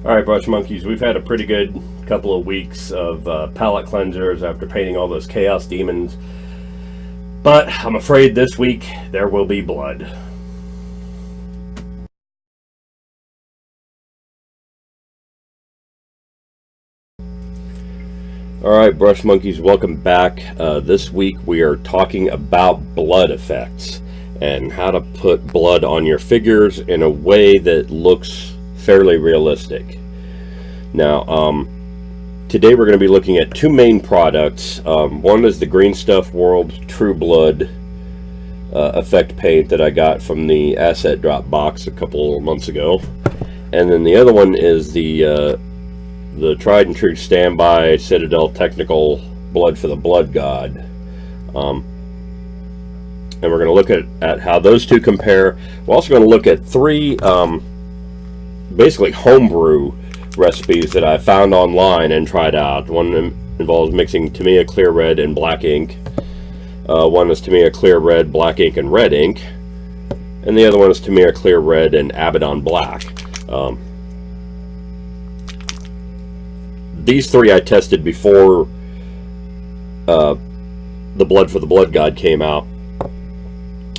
All right, Brush Monkeys, we've had a pretty good couple of weeks of palette cleansers after painting all those Chaos Demons. But I'm afraid this week there will be blood. All right, Brush Monkeys, welcome back. This week we are talking about blood effects and how to put blood on your figures in a way that looks fairly realistic. Now, today we're going to be looking at two main products. One is the Green Stuff World True Blood effect paint that I got from the Asset Drop box a couple of months ago, and then the other one is the tried and true standby Citadel Technical Blood for the Blood God. And we're going to look at how those two compare. We're also going to look at three basically homebrew recipes that I found online and tried out. One involves mixing Tamiya clear red and black ink. One is Tamiya clear red, black ink, and red ink. And the other one is Tamiya clear red and Abaddon black. These three I tested before the Blood for the Blood God came out.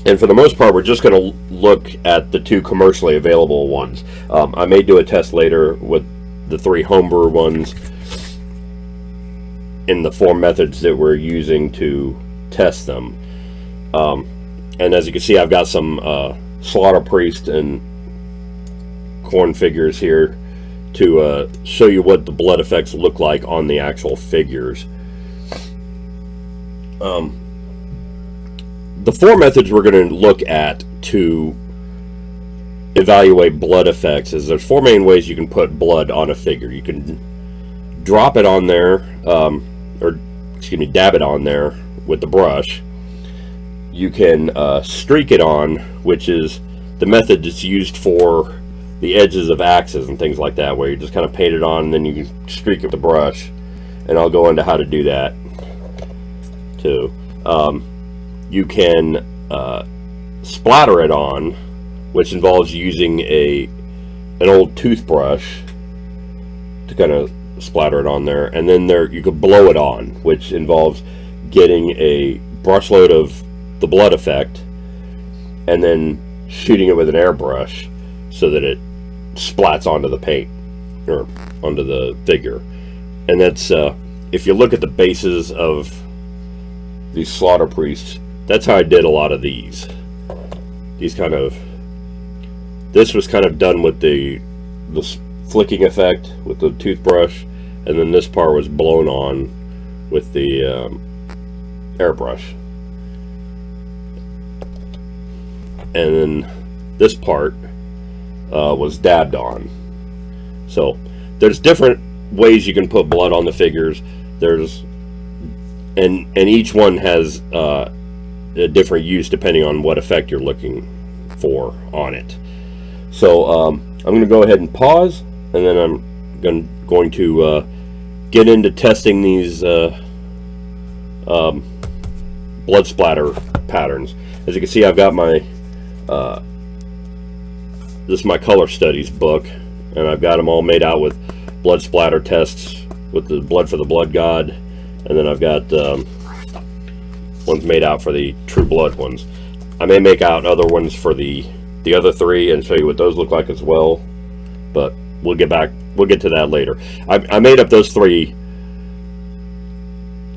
And for the most part, we're just going to look at the two commercially available ones. I may do a test later with the three homebrew ones in the four methods that we're using to test them. And as you can see, I've got some Slaughter Priest and Khorne figures here to show you what the blood effects look like on the actual figures. The four methods we're going to look at to evaluate blood effects is there's four main ways you can put blood on a figure. You can drop it on there, dab it on there with the brush. You can streak it on, which is the method that's used for the edges of axes and things like that, where you just kind of paint it on and then you can streak it with the brush. And I'll go into how to do that too. You can splatter it on, which involves using an old toothbrush to kind of splatter it on there, and then you could blow it on, which involves getting a brush load of the blood effect and then shooting it with an airbrush so that it splats onto the paint or onto the figure. And that's if you look at the bases of these Slaughter Priests, that's how I did a lot of these. This was kind of done with the flicking effect with the toothbrush, and then this part was blown on with the airbrush. And then this part was dabbed on. So there's different ways you can put blood on the figures. And each one has a different use depending on what effect you're looking for on it. So I'm going to go ahead and pause, and then I'm going to get into testing these blood splatter patterns. As you can see, I've got my this is my color studies book, and I've got them all made out with blood splatter tests with the Blood for the Blood God, and then I've got ones made out for the True Blood ones. I may make out other ones for the other three and show you what those look like as well, but we'll get to that later. I made up those three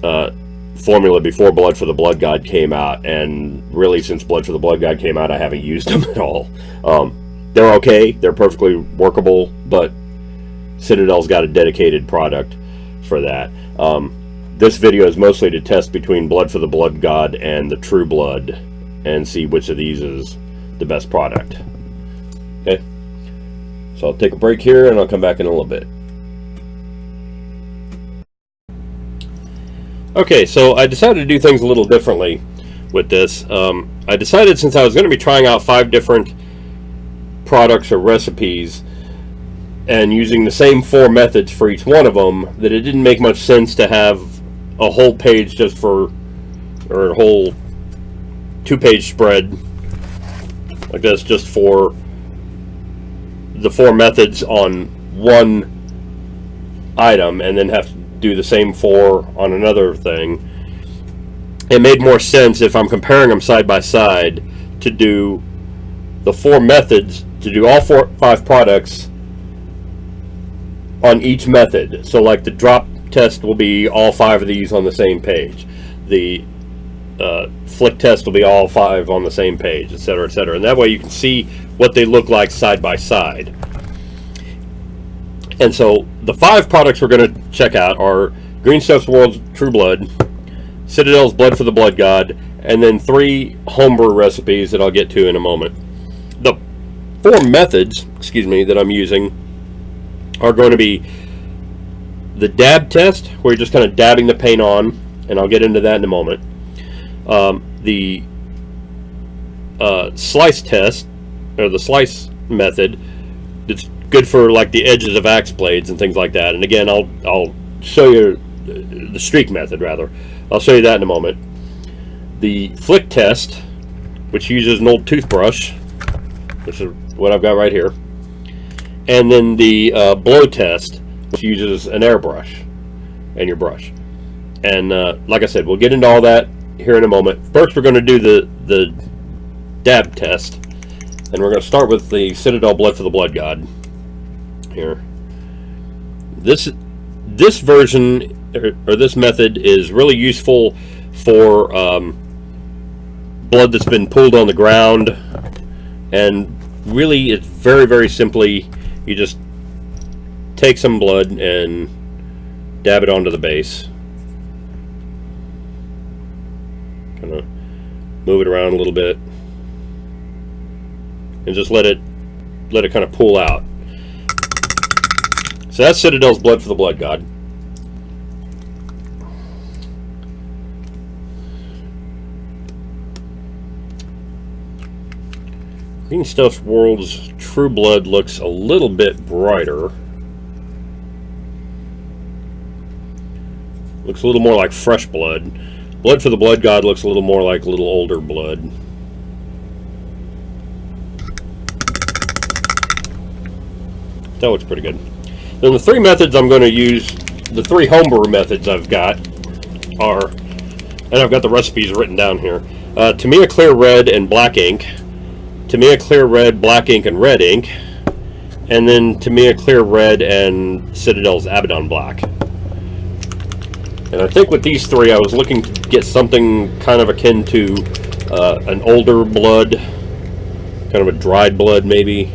formula before Blood for the Blood God came out, and really since Blood for the Blood God came out, I haven't used them at all. They're okay, they're perfectly workable, but Citadel's got a dedicated product for that. This video is mostly to test between Blood for the Blood God and the True Blood and see which of these is the best product. Okay, so I'll take a break here and I'll come back in a little bit. Okay, so I decided to do things a little differently with this. I decided, since I was going to be trying out 5 different products or recipes and using the same 4 methods for each one of them, that it didn't make much sense to have a whole page just for, or a whole 2-page spread like this just for the 4 methods on one item and then have to do the same 4 on another thing. It made more sense, if I'm comparing them side by side, to do the 4 methods, to do all 5 products on each method. So like the drop test will be all 5 of these on the same page. The flick test will be all 5 on the same page, etc., etc. And that way you can see what they look like side by side. And so the 5 products we're going to check out are Green Stuff's World's True Blood, Citadel's Blood for the Blood God, and then 3 homebrew recipes that I'll get to in a moment. The 4 methods, that I'm using are going to be the dab test, where you're just kind of dabbing the paint on, and I'll get into that in a moment. The slice test, or the slice method, that's good for like the edges of axe blades and things like that. And again, I'll show you the streak method, rather. I'll show you that in a moment. The flick test, which uses an old toothbrush, which is what I've got right here. And then the blow test, which uses an airbrush and your brush. And like I said, we'll get into all that here in a moment. First, we're going to do the dab test, and we're going to start with the Citadel Blood for the Blood God. Here, this version, or this method, is really useful for blood that's been pulled on the ground, and really it's very, very simply, you just take some blood and dab it onto the base. Kind of move it around a little bit and just let it kind of pool out. So that's Citadel's Blood for the Blood God. Green Stuff's World's True Blood looks a little bit brighter. Looks a little more like fresh blood. Blood for the Blood God looks a little more like a little older blood. That looks pretty good. Then the 3 methods I'm going to use, the 3 homebrew methods I've got are, and I've got the recipes written down here, Tamiya Clear Red and Black Ink, Tamiya Clear Red, Black Ink, and Red Ink, and then Tamiya Clear Red and Citadel's Abaddon Black. And I think with these 3, I was looking to get something kind of akin to an older blood, kind of a dried blood maybe.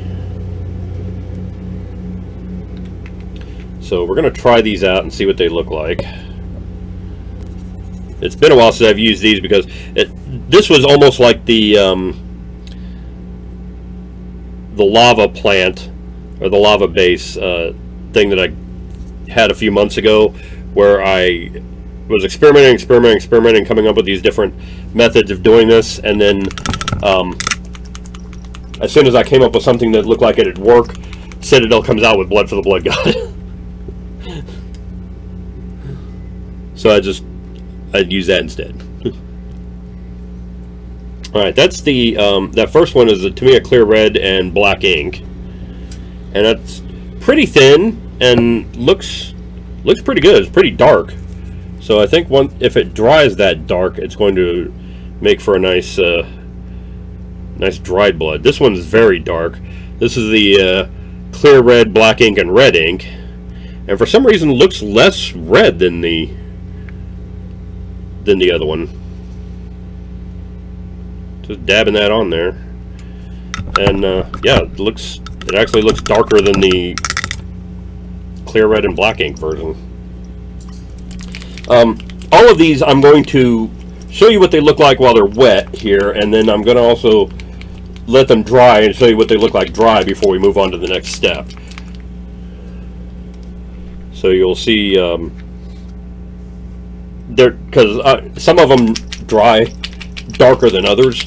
So we're going to try these out and see what they look like. It's been a while since I've used these, because this was almost like the lava plant, or the lava base thing that I had a few months ago, where I was experimenting, coming up with these different methods of doing this, and then as soon as I came up with something that looked like it'd work, Citadel comes out with Blood for the Blood God. So I'd use that instead. Alright, that's the that first one is the Tamiya Clear Red and Black Ink, and that's pretty thin and looks pretty good. It's pretty dark, so I think if it dries that dark, it's going to make for a nice nice dried blood. This one's very dark. This is the Clear Red, Black Ink, and Red Ink, and for some reason looks less red than the other one. Just dabbing that on there, and yeah, it actually looks darker than the Clear Red and Black Ink version. All of these I'm going to show you what they look like while they're wet here, and then I'm going to also let them dry and show you what they look like dry before we move on to the next step. So you'll see, because some of them dry darker than others.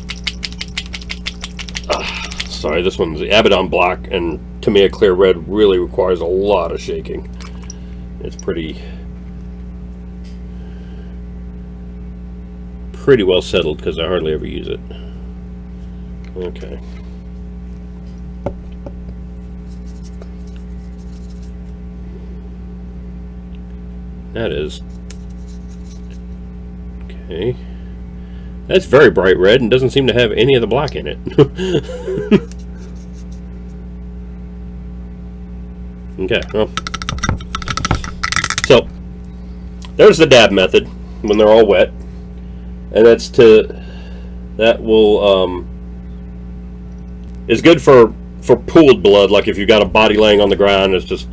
Sorry, this one's the Abaddon Black and Tamiya Clear Red really requires a lot of shaking. It's pretty well settled because I hardly ever use it. Okay. That is. Okay. That's very bright red and doesn't seem to have any of the black in it. Okay, well. So, there's the dab method when they're all wet. And that will, is good for pooled blood, like if you've got a body laying on the ground, it's just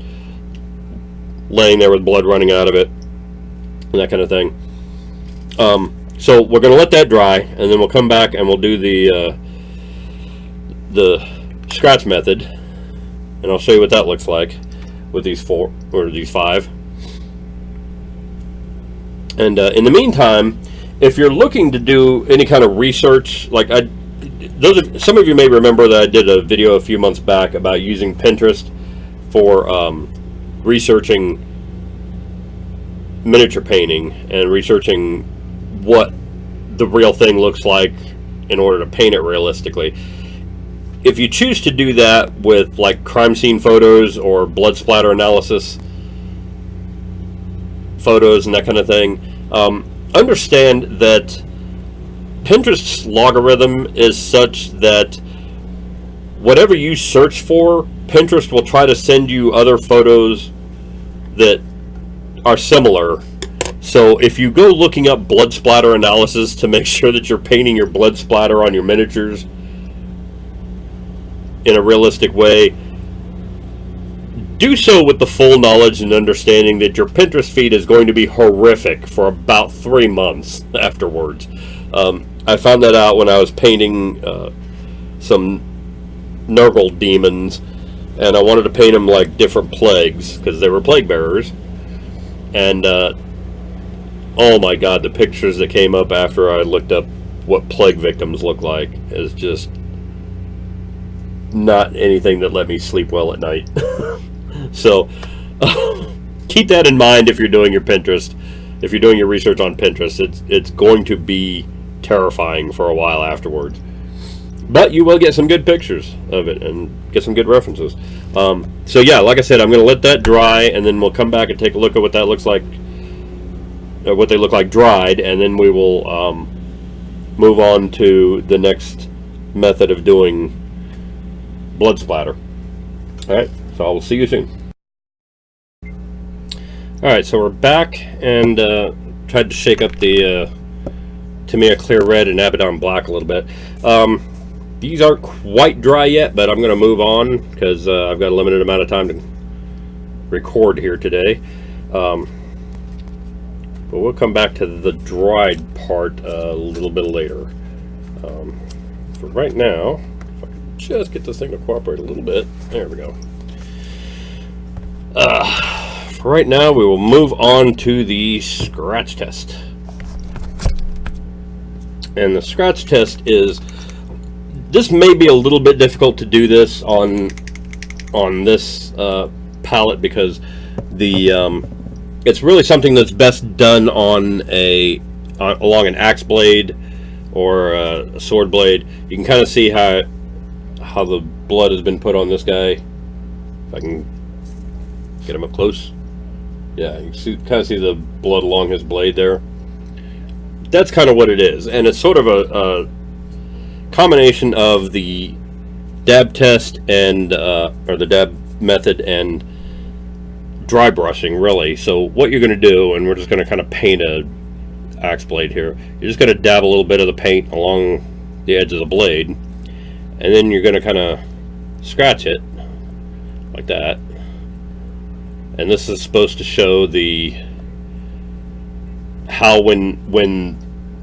laying there with blood running out of it, and that kind of thing. So we're going to let that dry, and then we'll come back and we'll do the scratch method, and I'll show you what that looks like with these 4 or these 5. And in the meantime, if you're looking to do any kind of research, like some of you may remember that I did a video a few months back about using Pinterest for researching miniature painting and researching what the real thing looks like in order to paint it realistically. If you choose to do that with like crime scene photos or blood splatter analysis photos and that kind of thing, understand that Pinterest's logarithm is such that whatever you search for, Pinterest will try to send you other photos that are similar. So if you go looking up blood splatter analysis to make sure that you're painting your blood splatter on your miniatures in a realistic way, do so with the full knowledge and understanding that your Pinterest feed is going to be horrific for about 3 months afterwards. I found that out when I was painting some Nurgle demons, and I wanted to paint them like different plagues because they were plague bearers. And oh my god, the pictures that came up after I looked up what plague victims look like is just not anything that let me sleep well at night. So keep that in mind if you're doing your Pinterest. If you're doing your research on Pinterest, it's going to be terrifying for a while afterwards. But you will get some good pictures of it and get some good references. So yeah, like I said, I'm going to let that dry, and then we'll come back and take a look at what that looks like, what they look like dried, and then we will move on to the next method of doing blood splatter. Alright, so I will see you soon. Alright, so we're back, and tried to shake up the Tamiya Clear Red and Abaddon Black a little bit. These aren't quite dry yet, but I'm going to move on because I've got a limited amount of time to record here today. But we'll come back to the dried part a little bit later. For right now, if I can just get this thing to cooperate a little bit. There we go. For right now, we will move on to the scratch test. And the scratch test is, this may be a little bit difficult to do this on this palette because the it's really something that's best done on along an axe blade or a sword blade. You can kind of see how the blood has been put on this guy. If I can get him up close, yeah, you can kind of see the blood along his blade there. That's kind of what it is, and it's sort of a combination of the dab test and or the dab method and dry brushing, really. So what you're going to do, and we're just going to kind of paint a axe blade here, you're just going to dab a little bit of the paint along the edge of the blade, and then you're going to kind of scratch it like that. And this is supposed to show how when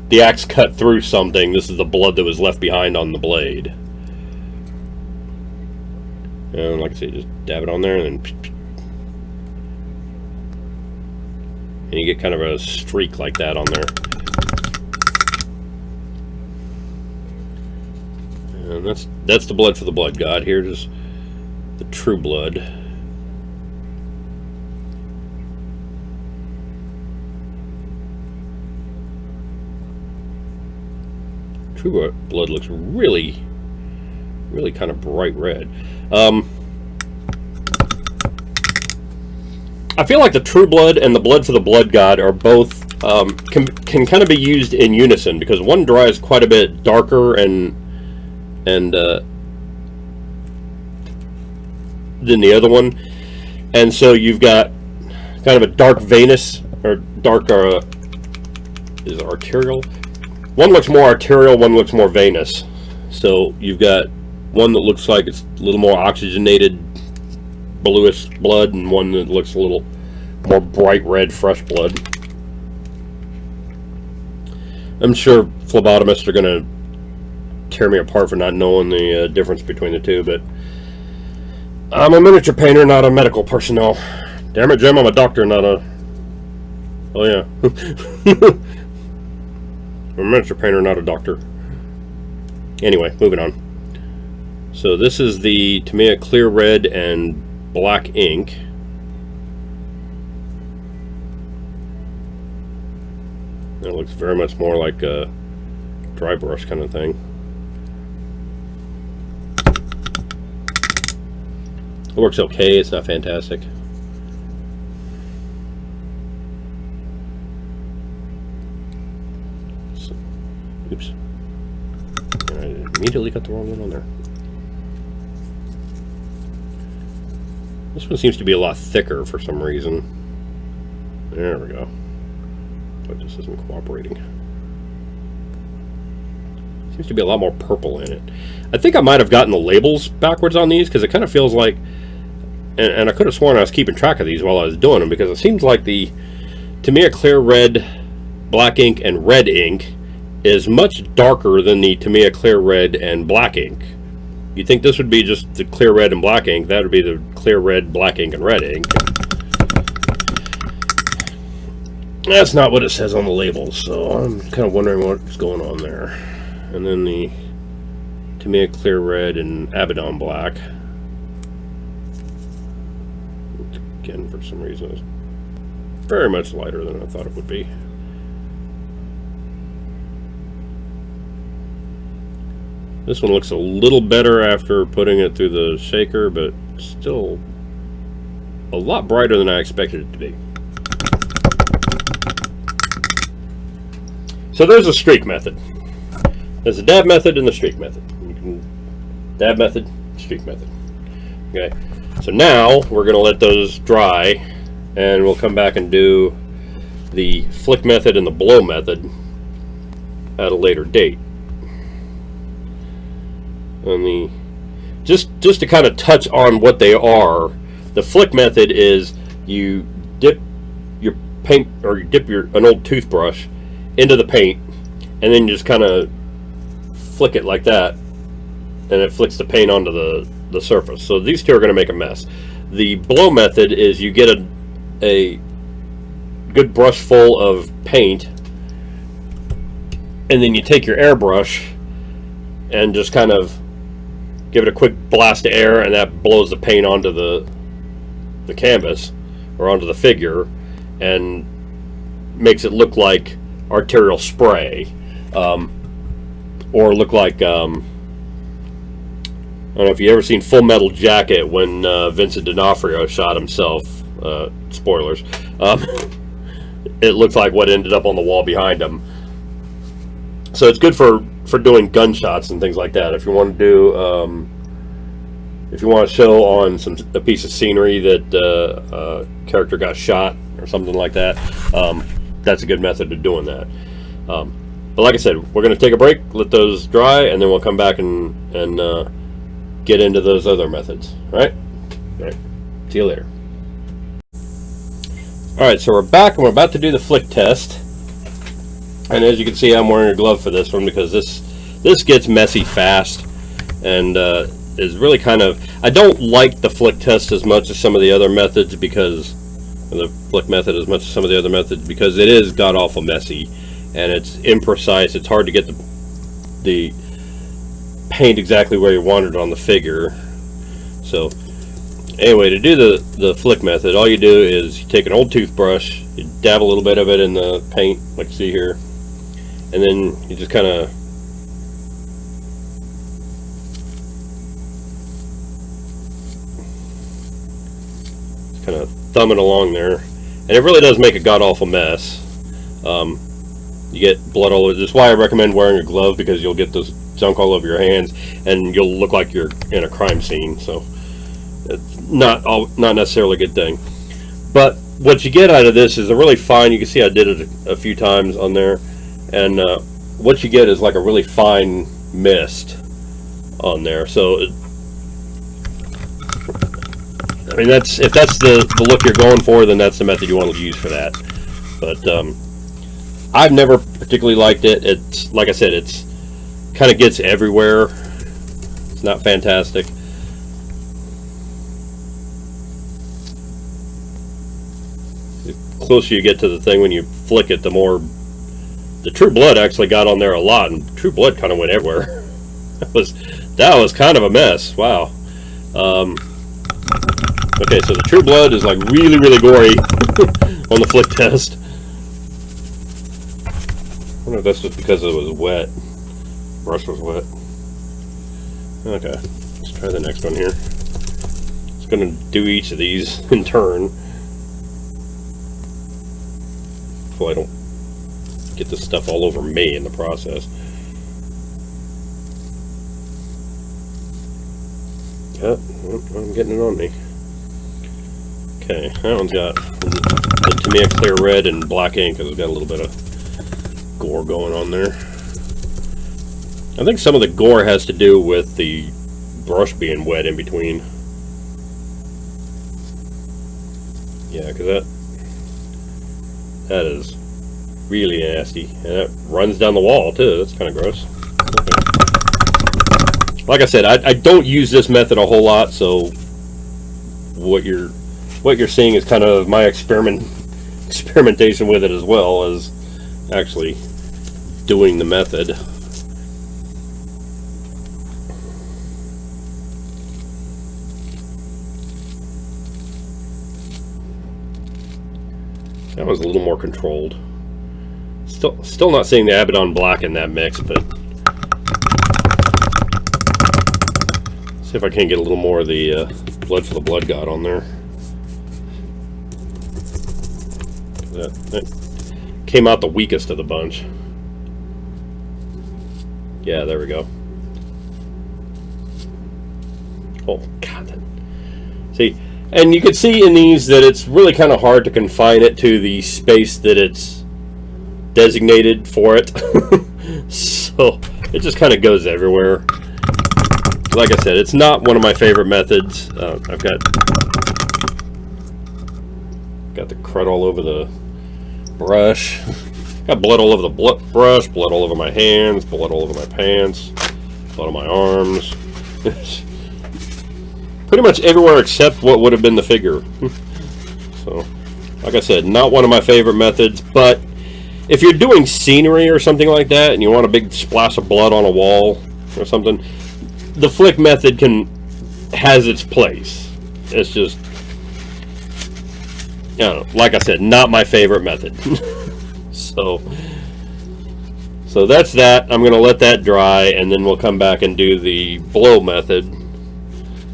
the axe cut through something, this is the blood that was left behind on the blade. And like I say, just dab it on there, and then you get kind of a streak like that on there. And that's the blood for the blood god. Here's the true blood. True blood looks really kind of bright red. I feel like the True Blood and the Blood for the Blood God are both can kind of be used in unison, because one dries quite a bit darker and than the other one, and so you've got kind of a dark venous or dark is arterial. One looks more arterial, one looks more venous. So you've got one that looks like it's a little more oxygenated bluish blood, and one that looks a little more bright red fresh blood. I'm sure phlebotomists are going to tear me apart for not knowing the difference between the two, but I'm a miniature painter, not a medical personnel. Damn it, Jim, I'm a doctor, not a... Oh, yeah. I'm a miniature painter, not a doctor. Anyway, moving on. So this is the Tamiya Clear Red and Black ink. It looks very much more like a dry brush kind of thing. It works okay, it's not fantastic. So, oops. I immediately got the wrong one on there. This one seems to be a lot thicker for some reason. There we go. But this isn't cooperating. Seems to be a lot more purple in it. I think I might have gotten the labels backwards on these, because it kind of feels like, and I could have sworn I was keeping track of these while I was doing them, because it seems like the Tamiya Clear Red, Black ink, and Red ink is much darker than the Tamiya Clear Red and Black ink. You'd think this would be just the Clear Red and Black ink. That would be the Clear Red, Black ink, and Red ink. That's not what it says on the label, so I'm kind of wondering what's going on there. And then the Tamiya Clear Red and Abaddon Black. Again, for some reason, it's very much lighter than I thought it would be. This one looks a little better after putting it through the shaker, but still a lot brighter than I expected it to be. So there's a streak method. There's a dab method and the streak method. You can dab method, streak method. Okay. So now we're going to let those dry, and we'll come back and do the flick method and the blow method at a later date. And the just to kind of touch on what they are, the flick method is you dip your paint, or you dip an old toothbrush into the paint, and then you just kind of flick it like that, and it flicks the paint onto the surface. So these two are going to make a mess. The blow method is you get a good brush full of paint, and then you take your airbrush and just kind of give it a quick blast of air, and that blows the paint onto the canvas or onto the figure and makes it look like arterial spray, or look like I don't know if you ever seen Full Metal Jacket when Vincent D'Onofrio shot himself. Spoilers. It looks like what ended up on the wall behind him. So it's good for doing gunshots and things like that. If you want to do, if you want to show on a piece of scenery that a character got shot or something like that, that's a good method of doing that. But like I said, we're going to take a break, let those dry, and then we'll come back and get into those other methods. All right? See you later. Alright, so we're back, and we're about to do the flick test. And as you can see, I'm wearing a glove for this one, because this gets messy fast, and is really kind of... I don't like the flick test as much as some of the other methods, because... the flick method as much as some of the other methods, because it is god-awful messy, and it's imprecise. It's hard to get the paint exactly where you want it on the figure. So... anyway, to do the flick method, all you do is you take an old toothbrush, you dab a little bit of it in the paint, like you see here, and then you just kind of kind of thumbing along there, and it really does make a god-awful mess. You get blood all over. That's why I recommend wearing a glove, because you'll get this junk all over your hands, and you'll look like you're in a crime scene. So it's not necessarily a good thing. But what you get out of this is a really fine. You can see I did it a few times on there, and what you get is like a really fine mist on there. So I mean, if that's the look you're going for, then that's the method you want to use for that. But I've never particularly liked it. It's, like I said, it's kind of gets everywhere. It's not fantastic. The closer you get to the thing when you flick it, the more the True Blood actually got on there a lot, and True Blood kind of went everywhere. that was kind of a mess. Wow. Okay, so the True Blood is like really, really gory on the flick test. I wonder if that's just because it was wet. Brush was wet. Okay, let's try the next one here. It's going to do each of these in turn. So I don't get this stuff all over me in the process. Oh, I'm getting it on me. Okay, that one's got the Tamiya Clear Red and black ink, because it's got a little bit of gore going on there. I think some of the gore has to do with the brush being wet in between. Yeah, because that is really nasty, and it runs down the wall too. That's kind of gross. Okay. Like I said, I don't use this method a whole lot, so what you're seeing is kind of my experimentation with it, as well as actually doing the method. That was a little more controlled. Still not seeing the Abaddon black in that mix, but see if I can get a little more of the Blood for the Blood God on there. That came out the weakest of the bunch. Yeah, there we go. Oh, God. See, and you can see in these that it's really kind of hard to confine it to the space that it's designated for it. So it just kind of goes everywhere. Like I said, it's not one of my favorite methods. I've got the crud all over the brush. Got blood all over the brush, blood all over my hands, blood all over my pants, blood on my arms. Pretty much everywhere except what would have been the figure. So, like I said, not one of my favorite methods, but if you're doing scenery or something like that and you want a big splash of blood on a wall or something, the flick method has its place. It's just, I don't know, like I said, not my favorite method. So that's that. I'm going to let that dry, and then we'll come back and do the blow method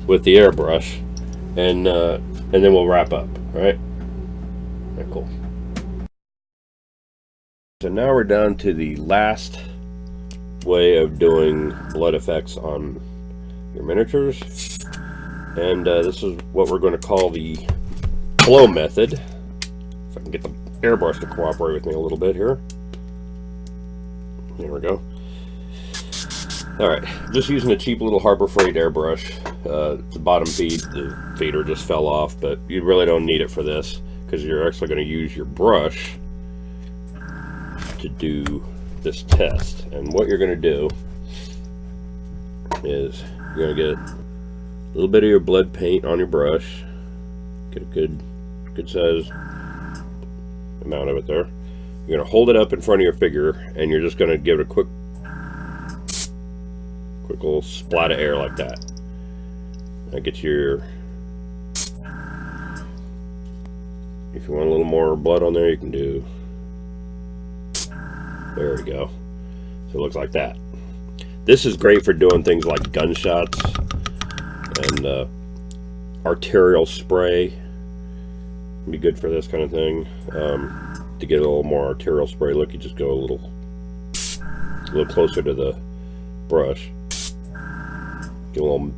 with the airbrush, and then we'll wrap up. All right? All right, cool. So now we're down to the last way of doing blood effects on your miniatures, and this is what we're going to call the blow method. If I can get the airbrush to cooperate with me a little bit here. There we go. Alright, just using a cheap little Harbor Freight airbrush. The bottom the feeder just fell off, but you really don't need it for this, because you're actually going to use your brush to do this test. And what you're going to do is you're going to get a little bit of your blood paint on your brush. Get a good size amount of it there. You're going to hold it up in front of your figure, and you're just going to give it a quick little splat of air like that. That gets your, if you want a little more blood on there, you can do, there we go. So it looks like that. This is great for doing things like gunshots and arterial spray. be good for this kind of thing. To get a little more arterial spray look, you just go a little closer to the brush. Get a little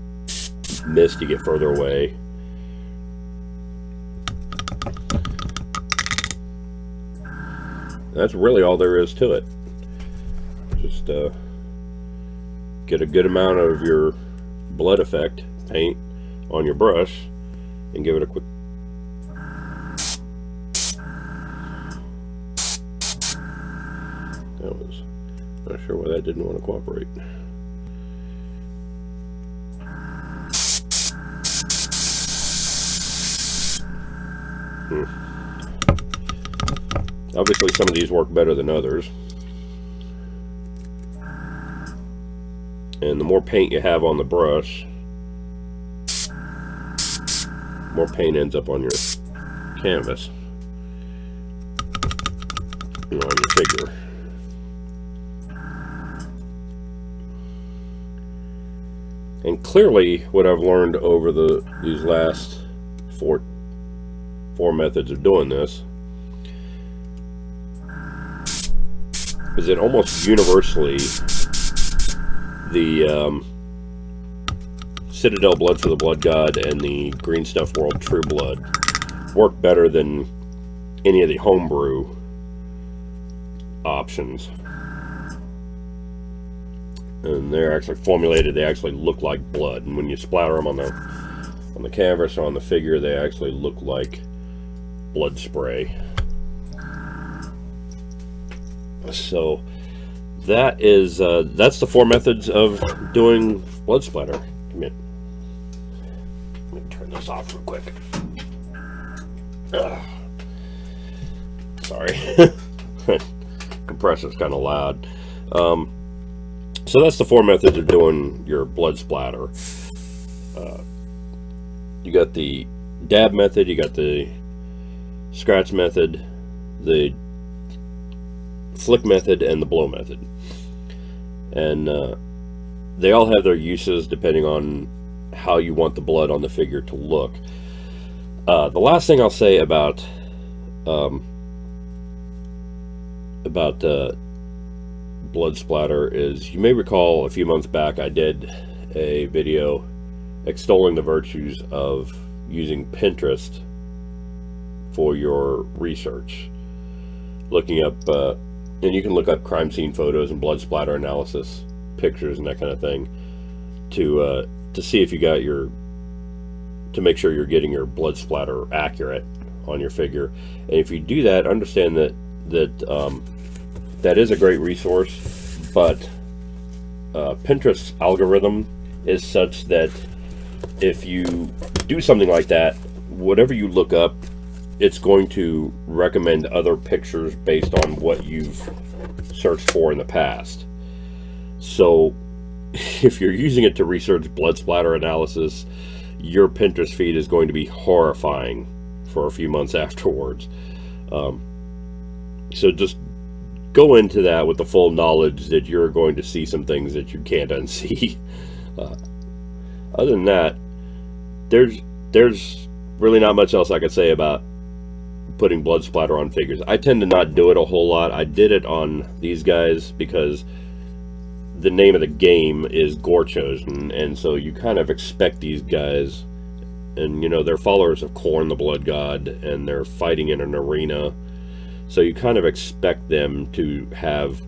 mist, you get further away. That's really all there is to it. Just get a good amount of your blood effect paint on your brush and give it a quick. That was not sure why that didn't want to cooperate. Obviously some of these work better than others. And the more paint you have on the brush, more paint ends up on your canvas, on your figure. And clearly what I've learned over these last four methods of doing this is that almost universally the Citadel Blood for the Blood God and the Green Stuff World True Blood work better than any of the homebrew options. And they're actually formulated, they actually look like blood, and when you splatter them on the canvas or on the figure, they actually look like blood spray. So that is that's the 4 methods of doing blood splatter. Let me turn this off real quick. Sorry. Compressor's kind of loud. So that's the 4 methods of doing your blood splatter. You got the dab method, you got the scratch method, the flick method, and the blow method. And they all have their uses depending on how you want the blood on the figure to look. The last thing I'll say about blood splatter is, you may recall a few months back I did a video extolling the virtues of using Pinterest for your research, looking up and you can look up crime scene photos and blood splatter analysis pictures and that kind of thing to see if you got to make sure you're getting your blood splatter accurate on your figure. And if you do that, understand that that is a great resource, but Pinterest's algorithm is such that if you do something like that, whatever you look up, it's going to recommend other pictures based on what you've searched for in the past. So if you're using it to research blood splatter analysis, your Pinterest feed is going to be horrifying for a few months afterwards. So just go into that with the full knowledge that you're going to see some things that you can't unsee. Other than that, there's really not much else I could say about putting blood splatter on figures. I tend to not do it a whole lot. I did it on these guys because the name of the game is Gore Chosen, and so you kind of expect these guys, and you know, they're followers of Khorne the Blood God, and they're fighting in an arena, so you kind of expect them to have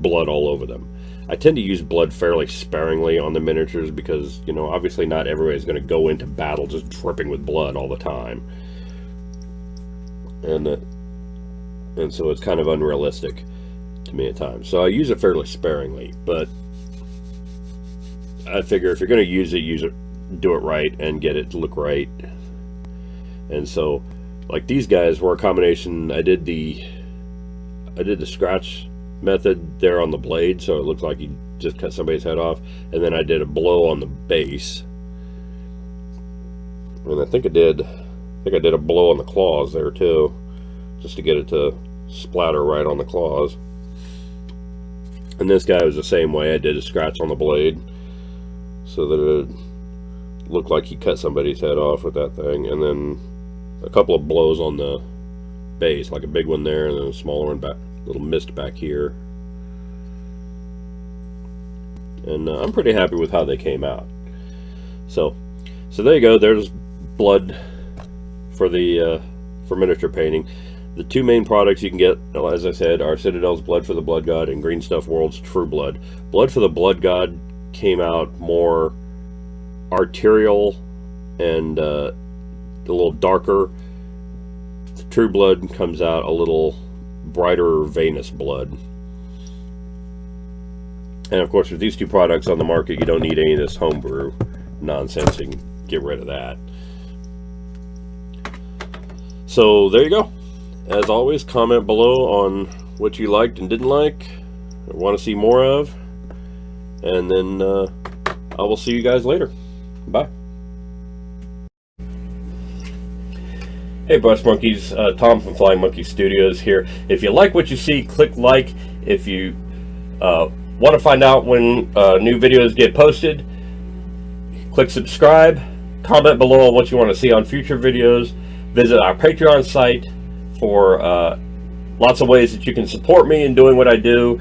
blood all over them. I tend to use blood fairly sparingly on the miniatures because, you know, obviously not everybody's going to go into battle just dripping with blood all the time. And so it's kind of unrealistic to me at times. So I use it fairly sparingly, but I figure if you're going to use it, do it right and get it to look right. And so, like, these guys were a combination. I did the scratch method there on the blade, so it looks like you just cut somebody's head off, and then I did a blow on the base, and I think I did a blow on the claws there too, just to get it to splatter right on the claws. And this guy was the same way. I did a scratch on the blade so that it looked like he cut somebody's head off with that thing, and then a couple of blows on the base, like a big one there, and then a smaller one back, little mist back here. And I'm pretty happy with how they came out. So there you go. There's blood for the for miniature painting. The two main products you can get, as I said, are Citadel's Blood for the Blood God and Green Stuff World's True Blood. Blood for the Blood God came out more arterial and a little darker. The True Blood comes out a little brighter venous blood. And of course, with these two products on the market, you don't need any of this homebrew nonsense. You can get rid of that. So there you go. As always, comment below on what you liked and didn't like, or want to see more of. And then I will see you guys later. Bye. Hey Brush Monkeys, Tom from Flying Monkey Studios here. If you like what you see, click like. If you want to find out when new videos get posted, click subscribe. Comment below on what you want to see on future videos. Visit our Patreon site for lots of ways that you can support me in doing what I do.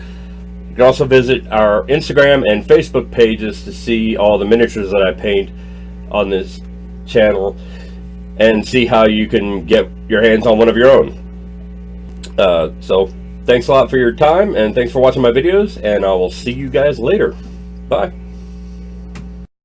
You can also visit our Instagram and Facebook pages to see all the miniatures that I paint on this channel and see how you can get your hands on one of your own. So thanks a lot for your time, and thanks for watching my videos, and I will see you guys later. Bye.